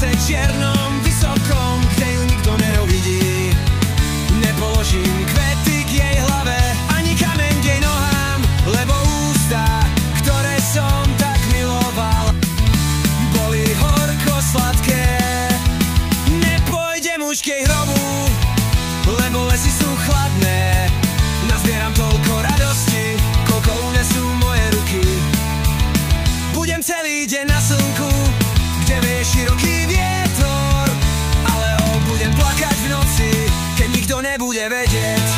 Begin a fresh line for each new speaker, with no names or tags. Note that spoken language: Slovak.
lese čiernom, vysokom, kde ju nikto neuvidí. Nepoložím kvety k jej hlave, ani kameň k jej nohám, lebo ústa, ktoré som tak miloval, boli horko sladké. Nepôjdem už k jej hrobu, lebo lesy sú chladné. Nazbieram toľko radosti, koľko unesú moje ruky. Budem celý deň na slnku, kde vie široký vietor, ale budem plakať v noci, keď nikto nebude vedieť.